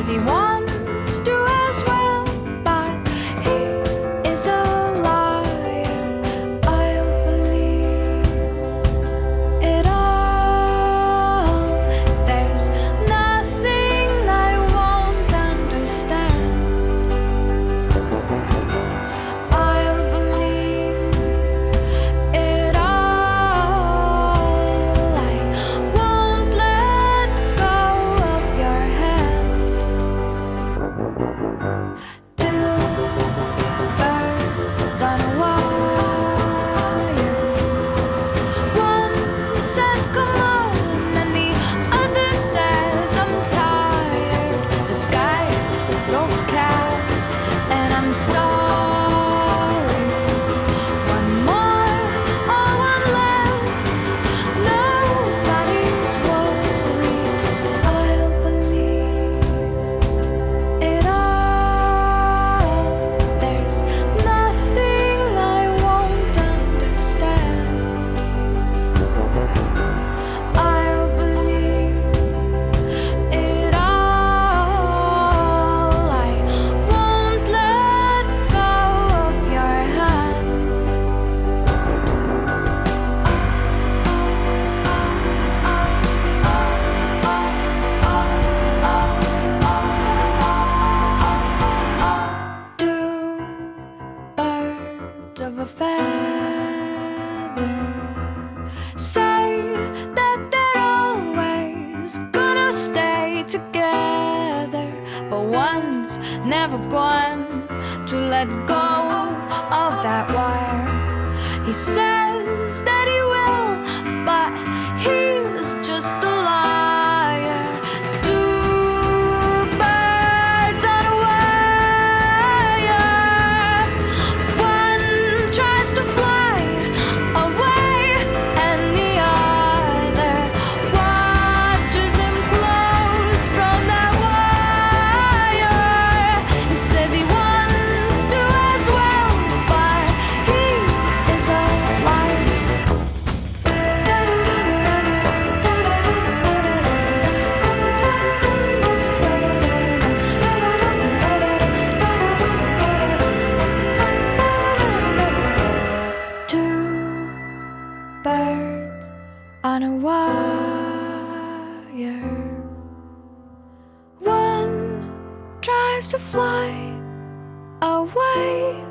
says he wants to as well, but he is a liar. I'll believe it all. There's nothing I won't understand. I'll believe it all. I won't let go of your hand. Two birds on a wire. One says come on, and the other says I'm tired. The sky is overcast, and I'm sorry. One more or one less, nobody's worried. I'll believe it all. There's nothing I won't understand. I'll believe it all. I won't let go of your hand. Two birds of a feather say that they're always gonna stay together, but one's never going to let go of that wire. He says that he will, but he's just a liar. Two birds on a wire. One tries to fly away, and the other watches him close from that wire. He says he wants to as well, but he is a liar. Two birds on a wire. One tries to fly away,